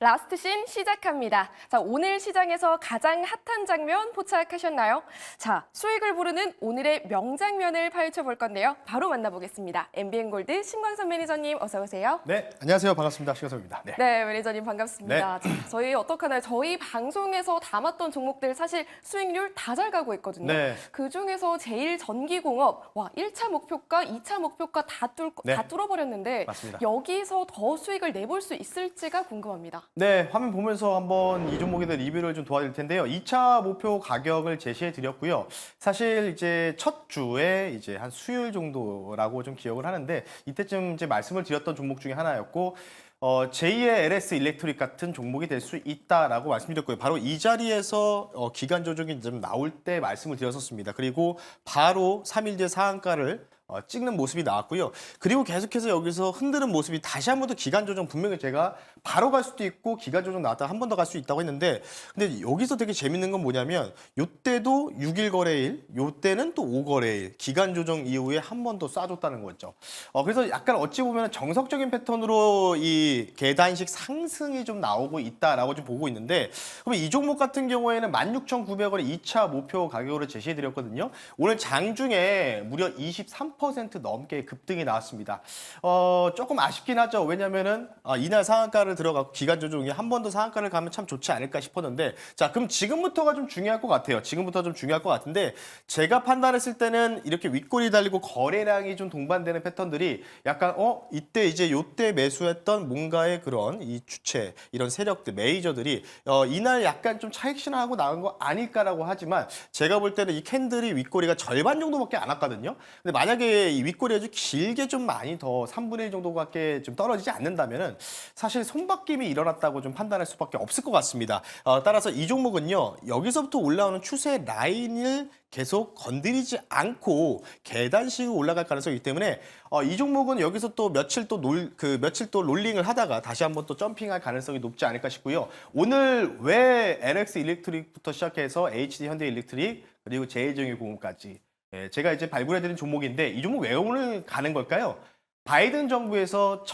라스트 씬 시작합니다. 자, 오늘 시장에서 가장 핫한 장면 포착하셨나요? 자, 수익을 부르는 오늘의 명장면을 파헤쳐 볼 건데요. 바로 만나보겠습니다. MBN골드 신광선 매니저님 어서 오세요. 네, 안녕하세요. 반갑습니다. 신광선입니다. 네. 네, 매니저님 반갑습니다. 네. 자, 저희 어떡하나요? 저희 방송에서 담았던 종목들 사실 수익률 다 잘 가고 있거든요. 네. 그중에서 제일 전기공업, 와, 1차 목표가, 2차 목표가 다 네. 뚫어버렸는데 맞습니다. 여기서 더 수익을 내볼 수 있을지가 궁금합니다. 네, 화면 보면서 한번 이 종목에 대한 리뷰를 좀 도와드릴 텐데요. 2차 목표 가격을 제시해 드렸고요. 사실 이제 첫 주에 이제 한 수요일 정도라고 좀 기억을 하는데 이때쯤 이제 말씀을 드렸던 종목 중에 하나였고 제2의 LS 일렉트릭 같은 종목이 될 수 있다라고 말씀드렸고요. 바로 이 자리에서 기간 조정이 좀 나올 때 말씀을 드렸었습니다. 그리고 바로 3일 뒤에 상한가를 찍는 모습이 나왔고요. 그리고 계속해서 여기서 흔드는 모습이 다시 한 번 더 기간 조정 분명히 제가 바로 갈 수도 있고 기간 조정 나왔다 한 번 더 갈 수 있다고 했는데 근데 여기서 되게 재밌는 건 뭐냐면 요때도 6일 거래일, 요때는 또 5거래일 기간 조정 이후에 한 번 더 쏴줬다는 거죠. 그래서 약간 어찌 보면 정석적인 패턴으로 이 계단식 상승이 좀 나오고 있다라고 좀 보고 있는데 그러면 이 종목 같은 경우에는 16,900원에 2차 목표 가격으로 제시해 드렸거든요. 오늘 장중에 무려 23% 넘게 급등이 나왔습니다. 조금 아쉽긴 하죠. 왜냐면은 이날 상한가를 들어가고 기간 조정이 한 번 더 상한가를 가면 참 좋지 않을까 싶었는데 자, 그럼 지금부터가 좀 중요할 것 같아요. 지금부터 좀 중요할 것 같은데 제가 판단했을 때는 이렇게 윗골이 달리고 거래량이 좀 동반되는 패턴들이 약간 이때 이제 요때 매수했던 뭔가의 그런 이 주체 이런 세력들 메이저들이 이날 약간 좀 차익 실현하고 나간 거 아닐까라고 하지만 제가 볼 때는 이 캔들이 윗꼬리가 절반 정도밖에 안 왔거든요. 근데 만약에 이 윗골이 아주 길게 좀 많이 더 3분의 1 정도밖에 좀 떨어지지 않는다면은 사실 손바뀜이 일어났다고 좀 판단할 수밖에 없을 것 같습니다. 따라서 이 종목은요 여기서부터 올라오는 추세 라인을 계속 건드리지 않고 계단식으로 올라갈 가능성이 있기 때문에 이 종목은 여기서 또 며칠 또 롤링을 하다가 다시 한번 또 점핑할 가능성이 높지 않을까 싶고요. 오늘 왜 LX 일렉트릭부터 시작해서 HD 현대 일렉트릭 그리고 JJ용유공업까지 제가 이제 발굴해드린 종목인데 이 종목 왜 오늘 가는 걸까요? 바이든 정부에서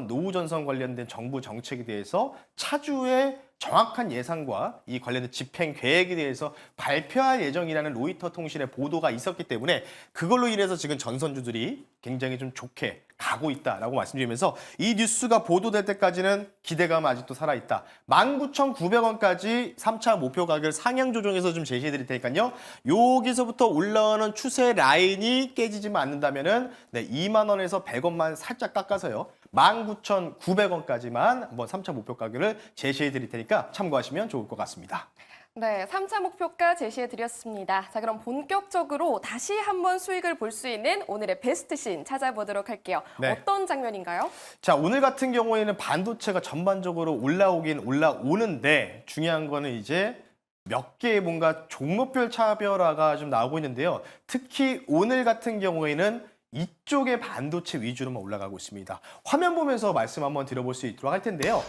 노후 전선 관련된 정부 정책에 대해서 차주의 정확한 예상과 이 관련된 집행 계획에 대해서 발표할 예정이라는 로이터 통신의 보도가 있었기 때문에 그걸로 인해서 지금 전선주들이 굉장히 좀 좋게 가고 있다라고 말씀드리면서 이 뉴스가 보도될 때까지는 기대감 아직도 살아있다. 19,900원까지 3차 목표 가격을 상향 조정해서 좀 제시해 드릴 테니까요. 여기서부터 올라오는 추세 라인이 깨지지만 않는다면은 2만 원에서 100원만 살짝 깎아서요. 19,900원까지만 한번 3차 목표 가격을 제시해 드릴 테니까 참고하시면 좋을 것 같습니다. 네, 3차 목표가 제시해드렸습니다. 자, 그럼 본격적으로 다시 한번 수익을 볼 수 있는 오늘의 베스트 씬 찾아보도록 할게요. 네. 어떤 장면인가요? 자, 오늘 같은 경우에는 반도체가 전반적으로 올라오긴 올라오는데 중요한 거는 이제 몇 개의 뭔가 종목별 차별화가 좀 나오고 있는데요. 특히 오늘 같은 경우에는 이쪽의 반도체 위주로만 올라가고 있습니다. 화면 보면서 말씀 한번 드려볼 수 있도록 할 텐데요.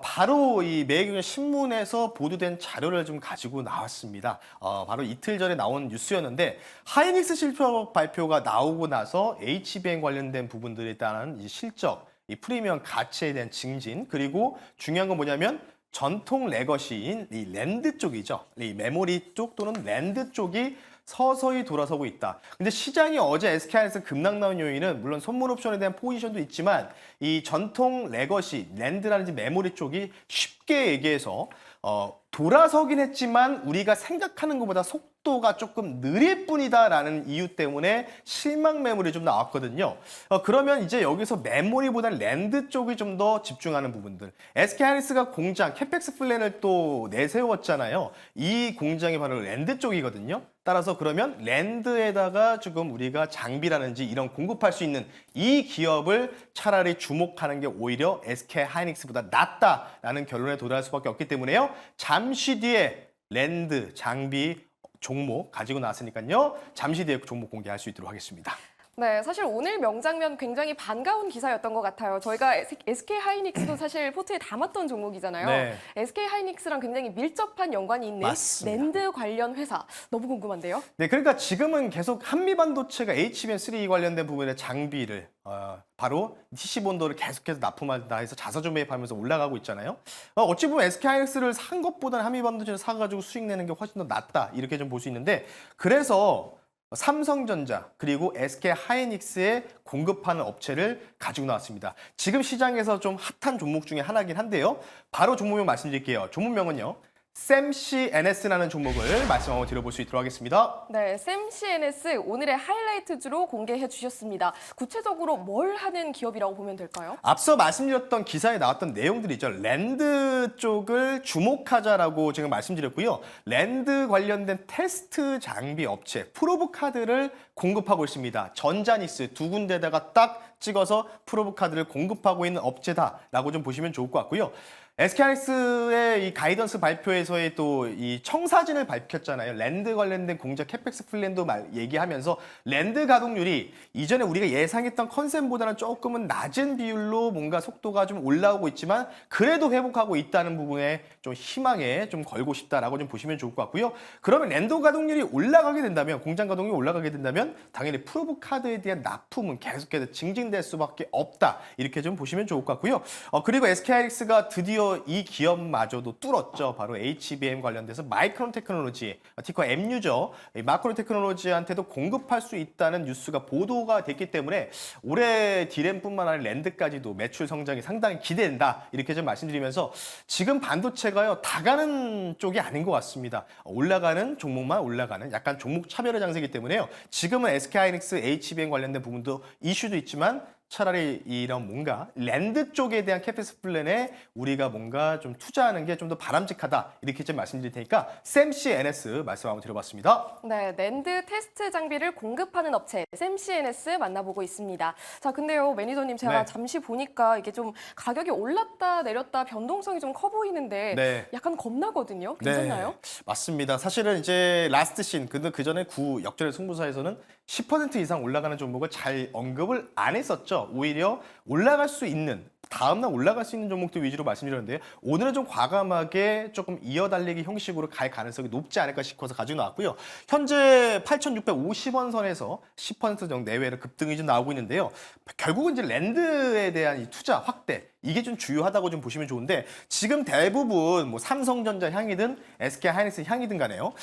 바로 이 매일경제 신문에서 보도된 자료를 좀 가지고 나왔습니다. 바로 이틀 전에 나온 뉴스였는데 하이닉스 실적 발표가 나오고 나서 HBM 관련된 부분들에 따른 이 실적, 이 프리미엄 가치에 대한 증진 그리고 중요한 건 뭐냐면 전통 레거시인 이 랜드 쪽이죠. 이 메모리 쪽 또는 랜드 쪽이 서서히 돌아서고 있다. 근데 시장이 어제 SK하이닉스 급락 나온 요인은 물론 선물 옵션에 대한 포지션도 있지만 이 전통 레거시, 랜드라든지 메모리 쪽이 쉽게 얘기해서 돌아서긴 했지만 우리가 생각하는 것보다 속도가 조금 느릴 뿐이다라는 이유 때문에 실망 매물이 좀 나왔거든요. 그러면 이제 여기서 메모리보다 랜드 쪽이 좀 더 집중하는 부분들. SK하이닉스가 공장, 캐펙스 플랜을 또 내세웠잖아요. 이 공장이 바로 랜드 쪽이거든요. 따라서 그러면 랜드에다가 지금 우리가 장비라든지 이런 공급할 수 있는 이 기업을 차라리 주목하는 게 오히려 SK하이닉스보다 낫다라는 결론에 도달할 수밖에 없기 때문에요. 잠시 뒤에 랜드 장비 종목 가지고 나왔으니까요. 잠시 뒤에 종목 공개할 수 있도록 하겠습니다. 네, 사실 오늘 명장면 굉장히 반가운 기사였던 것 같아요. 저희가 SK 하이닉스도 사실 포트에 담았던 종목이잖아요. 네. SK 하이닉스랑 굉장히 밀접한 연관이 있는 맞습니다. 랜드 관련 회사 너무 궁금한데요. 네, 그러니까 지금은 계속 한미반도체가 HBM3 관련된 부분의 장비를 바로 TC본도를 계속해서 납품한다 해서 자사주 매입하면서 올라가고 있잖아요. 어찌 보면 SK하이닉스를 산 것보다는 한미반도체를 사가지고 수익 내는 게 훨씬 더 낫다 이렇게 좀 볼 수 있는데 그래서 삼성전자 그리고 SK하이닉스에 공급하는 업체를 가지고 나왔습니다. 지금 시장에서 좀 핫한 종목 중에 하나긴 한데요. 바로 종목명 말씀드릴게요. 종목명은요. 샘CNS라는 종목을 말씀 한번 드려볼 수 있도록 하겠습니다. 네, 샘CNS 오늘의 하이라이트주로 공개해 주셨습니다. 구체적으로 뭘 하는 기업이라고 보면 될까요? 앞서 말씀드렸던 기사에 나왔던 내용들이죠. 랜드 쪽을 주목하자라고 지금 말씀드렸고요. 랜드 관련된 테스트 장비 업체 프로브 카드를 공급하고 있습니다. 전자닉스 두 군데다가 딱 찍어서 프로브 카드를 공급하고 있는 업체다라고 좀 보시면 좋을 것 같고요. SK하이닉스의 이 가이던스 발표에서의 또 이 청사진을 밝혔잖아요. 랜드 관련된 공작 캐펙스 플랜도 얘기하면서 랜드 가동률이 이전에 우리가 예상했던 컨센보다는 조금은 낮은 비율로 뭔가 속도가 좀 올라오고 있지만 그래도 회복하고 있다는 부분에 좀 희망에 좀 걸고 싶다라고 좀 보시면 좋을 것 같고요. 그러면 랜드 가동률이 올라가게 된다면 공장 가동률이 올라가게 된다면 당연히 프로브 카드에 대한 납품은 계속해서 증진될 수밖에 없다. 이렇게 좀 보시면 좋을 것 같고요. 그리고 SK하이닉스가 드디어 이 기업마저도 뚫었죠. 바로 HBM 관련돼서 마이크론 테크놀로지, 티커 MU죠. 마이크론 테크놀로지한테도 공급할 수 있다는 뉴스가 보도가 됐기 때문에 올해 디램뿐만 아니라 랜드까지도 매출 성장이 상당히 기대된다. 이렇게 좀 말씀드리면서 지금 반도체가요. 다 가는 쪽이 아닌 것 같습니다. 올라가는 종목만 올라가는 약간 종목 차별의 장세이기 때문에요. 지금은 SK하이닉스, HBM 관련된 부분도 이슈도 있지만 차라리 이런 뭔가 랜드 쪽에 대한 캐펙스 플랜에 우리가 뭔가 좀 투자하는 게 좀 더 바람직하다 이렇게 좀 말씀드릴 테니까 샘CNS 말씀 한번 드려봤습니다. 네, 랜드 테스트 장비를 공급하는 업체 샘CNS 만나보고 있습니다. 자, 근데요, 매니저님 제가 네. 잠시 보니까 이게 좀 가격이 올랐다 내렸다 변동성이 좀 커 보이는데 네. 약간 겁나거든요. 괜찮나요? 네, 맞습니다. 사실은 이제 라스트 씬, 근데 그 전에 역전의 승부사에서는 10% 이상 올라가는 종목을 잘 언급을 안 했었죠. 오히려 올라갈 수 있는 다음날 올라갈 수 있는 종목들 위주로 말씀드렸는데요. 오늘은 좀 과감하게 조금 이어달리기 형식으로 갈 가능성이 높지 않을까 싶어서 가지고 나왔고요. 현재 8,650원 선에서 10% 정도 내외로 급등이 좀 나오고 있는데요. 결국은 이제 랜드에 대한 이 투자 확대 이게 좀 주요하다고 좀 보시면 좋은데 지금 대부분 뭐 삼성전자 향이든 SK하이닉스 향이든 간에요.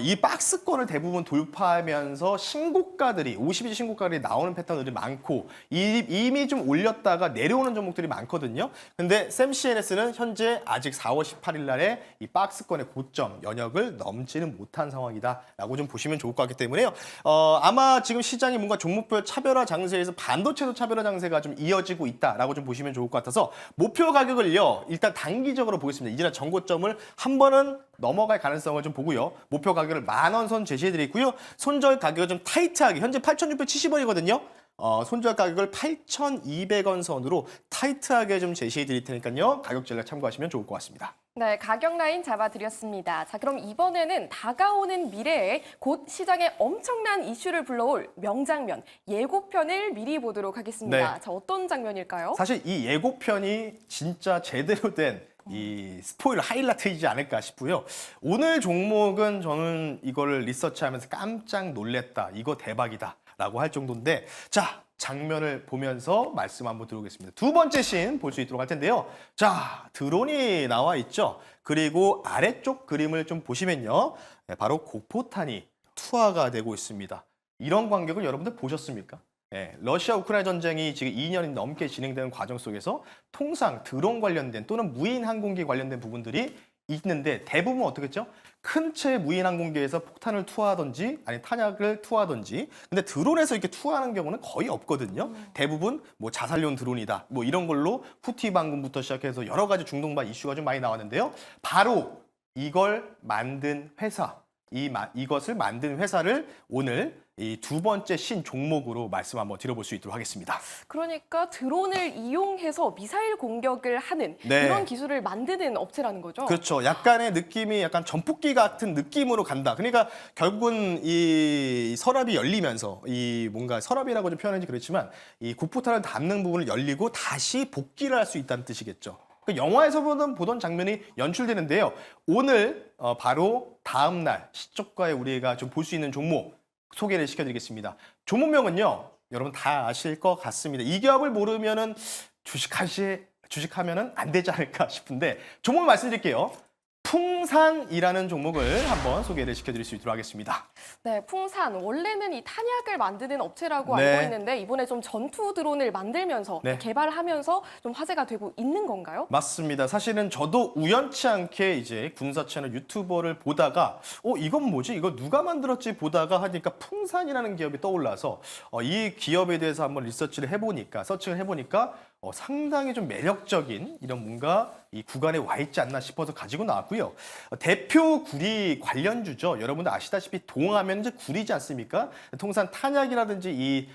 이 박스권을 대부분 돌파하면서 신고가들이 52주 신고가들이 나오는 패턴들이 많고 이미 좀 올렸다가 내려오는 종목들이 많거든요. 근데 샘CNS는 현재 아직 4월 18일 날에 이 박스권의 고점 연역을 넘지는 못한 상황이다라고 좀 보시면 좋을 것 같기 때문에요. 아마 지금 시장이 뭔가 종목별 차별화 장세에서 반도체도 차별화 장세가 좀 이어지고 있다라고 좀 보시면 좋을 것 같아서 목표 가격을요. 일단 단기적으로 보겠습니다. 이제는 전고점을 한 번은 넘어갈 가능성을 좀 보고요. 목표 가격을 10,000원 선 제시해드리고요. 손절 가격을 좀 타이트하게 현재 8,670원이거든요. 손절 가격을 8,200원 선으로 타이트하게 좀 제시해 드릴 테니까요. 가격 전략 참고하시면 좋을 것 같습니다. 네, 가격 라인 잡아드렸습니다. 자, 그럼 이번에는 다가오는 미래에 곧 시장에 엄청난 이슈를 불러올 명장면, 예고편을 미리 보도록 하겠습니다. 네. 자, 어떤 장면일까요? 사실 이 예고편이 진짜 제대로 된 이 스포일러 하이라이트이지 않을까 싶고요. 오늘 종목은 저는 이거를 리서치하면서 깜짝 놀랬다. 이거 대박이다. 라고 할 정도인데 자, 장면을 보면서 말씀 한번 들어보겠습니다. 두 번째 씬 볼 수 있도록 할 텐데요. 자, 드론이 나와 있죠. 그리고 아래쪽 그림을 좀 보시면요. 네, 바로 고포탄이 투하가 되고 있습니다. 이런 광경을 여러분들 보셨습니까? 네, 러시아 우크라이나 전쟁이 지금 2년이 넘게 진행되는 과정 속에서 통상 드론 관련된 또는 무인 항공기 관련된 부분들이 있는데 대부분 어떻겠죠? 큰 채 무인 항공기에서 폭탄을 투하하든지 아니 탄약을 투하하든지 근데 드론에서 이렇게 투하하는 경우는 거의 없거든요. 대부분 뭐 자살용 드론이다. 뭐 이런 걸로 푸티 방금부터 시작해서 여러 가지 중동발 이슈가 좀 많이 나왔는데요. 바로 이걸 만든 회사 이것을 만든 회사를 오늘 이 두 번째 신 종목으로 말씀 한번 드려볼 수 있도록 하겠습니다. 그러니까 드론을 이용해서 미사일 공격을 하는 네. 이런 기술을 만드는 업체라는 거죠? 그렇죠. 약간의 느낌이 약간 전폭기 같은 느낌으로 간다. 그러니까 결국은 이 서랍이 열리면서 이 뭔가 서랍이라고 좀 표현하지 그렇지만 이 곡포탄을 담는 부분을 열리고 다시 복귀를 할 수 있다는 뜻이겠죠. 그 영화에서 보던 장면이 연출되는데요. 오늘 바로 다음 날 시초가에 우리가 좀 볼 수 있는 종목 소개를 시켜드리겠습니다. 종목명은요, 여러분 다 아실 것 같습니다. 이 기업을 모르면은 주식하면은 안 되지 않을까 싶은데 종목 말씀드릴게요. 풍산이라는 종목을 한번 소개를 시켜드릴 수 있도록 하겠습니다. 네, 풍산. 원래는 이 탄약을 만드는 업체라고 네. 알고 있는데 이번에 좀 전투 드론을 만들면서 네. 개발하면서 좀 화제가 되고 있는 건가요? 맞습니다. 사실은 저도 우연치 않게 이제 군사 채널 유튜버를 보다가 이건 뭐지? 이거 누가 만들었지? 보다가 하니까 풍산이라는 기업이 떠올라서 이 기업에 대해서 한번 서칭을 해보니까 상당히 좀 매력적인 이런 뭔가 이 구간에 와 있지 않나 싶어서 가지고 나왔고요. 대표 구리 관련주죠. 여러분들 아시다시피 동하면 이제 구리지 않습니까? 통상 탄약이라든지 이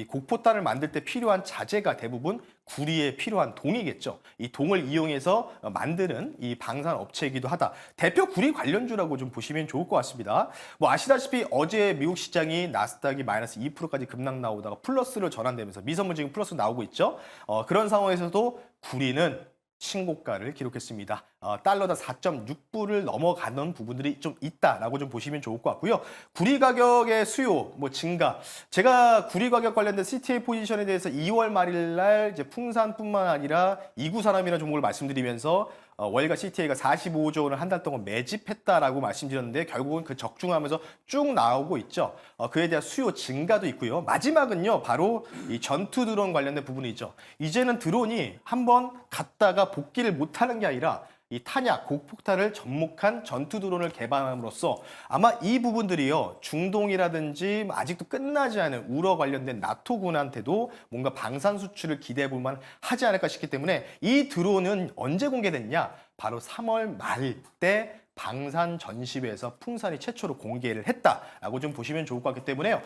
곡포탄을 만들 때 필요한 자재가 대부분 구리에 필요한 동이겠죠. 이 동을 이용해서 만드는 이 방산 업체이기도 하다. 대표 구리 관련주라고 좀 보시면 좋을 것 같습니다. 뭐 아시다시피 어제 미국 시장이 나스닥이 마이너스 2%까지 급락 나오다가 플러스를 전환되면서 미선물 지금 플러스 나오고 있죠. 그런 상황에서도 구리는 신고가를 기록했습니다. 달러당 4.6불을 넘어가는 부분들이 좀 있다라고 좀 보시면 좋을 것 같고요. 구리 가격의 수요, 증가. 제가 구리 가격 관련된 CTA 포지션에 대해서 2월 말일 날 이제 풍산뿐만 아니라 이구산업이라는 종목을 말씀드리면서 월가 CTA가 45조 원을 한 달 동안 매집했다라고 말씀드렸는데 결국은 그 적중하면서 쭉 나오고 있죠. 그에 대한 수요 증가도 있고요. 마지막은요, 바로 이 전투 드론 관련된 부분이 있죠. 이제는 드론이 한번 갔다가 복귀를 못하는 게 아니라 이 탄약, 곡폭탄을 접목한 전투 드론을 개발함으로써 아마 이 부분들이요, 중동이라든지 아직도 끝나지 않은 우러 관련된 나토군한테도 뭔가 방산 수출을 기대해 볼 만 하지 않을까 싶기 때문에 이 드론은 언제 공개됐냐? 바로 3월 말 때 방산 전시회에서 풍산이 최초로 공개를 했다라고 좀 보시면 좋을 것 같기 때문에요.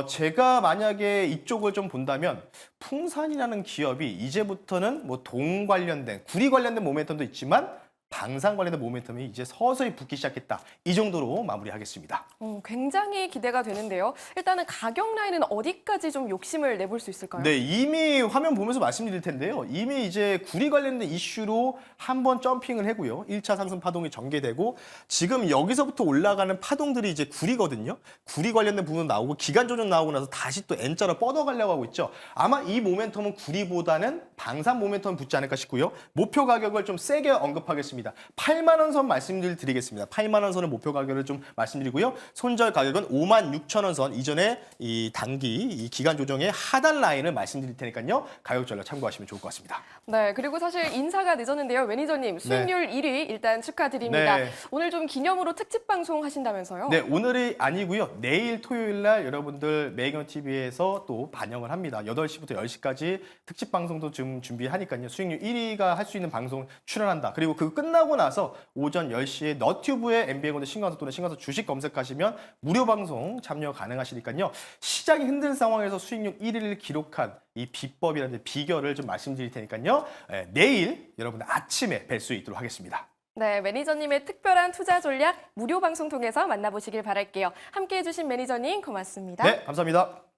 제가 만약에 이쪽을 좀 본다면 풍산이라는 기업이 이제부터는 뭐 동 관련된, 구리 관련된 모멘텀도 있지만 방산 관련된 모멘텀이 이제 서서히 붙기 시작했다. 이 정도로 마무리하겠습니다. 굉장히 기대가 되는데요. 일단은 가격 라인은 어디까지 좀 욕심을 내볼 수 있을까요? 네, 이미 화면 보면서 말씀드릴 텐데요. 이미 이제 구리 관련된 이슈로 한번 점핑을 하고요. 1차 상승 파동이 전개되고 지금 여기서부터 올라가는 파동들이 이제 구리거든요. 구리 관련된 부분 나오고 기간 조정 나오고 나서 다시 또 N자로 뻗어가려고 하고 있죠. 아마 이 모멘텀은 구리보다는 방산 모멘텀 붙지 않을까 싶고요. 목표 가격을 좀 세게 언급하겠습니다. 8만 원 선 말씀드리겠습니다. 8만 원 선을 목표 가격을 좀 말씀드리고요. 손절 가격은 5만 6천 원 선 이전에 이 단기 이 기간 조정의 하단 라인을 말씀드릴 테니까요. 가격 전략 참고하시면 좋을 것 같습니다. 네, 그리고 사실 인사가 늦었는데요. 매니저님, 수익률 1위 일단 축하드립니다. 네. 오늘 좀 기념으로 특집 방송 하신다면서요? 네, 오늘이 아니고요. 내일 토요일 날 여러분들 매경 TV에서 또 반영을 합니다. 8시부터 10시까지 특집 방송도 좀 준비하니까요. 수익률 1위가 할 수 있는 방송 출연한다. 그리고 그거 끝나고 나서 오전 10시에 너튜브에 MBN고대 신광서 또는 신광서 주식 검색하시면 무료 방송 참여 가능하시니까요. 시장이 흔든 상황에서 수익률 1위를 기록한 이 비법이라는 비결을 좀 말씀드릴 테니까요. 내일 여러분들 아침에 뵐 수 있도록 하겠습니다. 네, 매니저님의 특별한 투자 전략 무료 방송 통해서 만나보시길 바랄게요. 함께해 주신 매니저님 고맙습니다. 네, 감사합니다.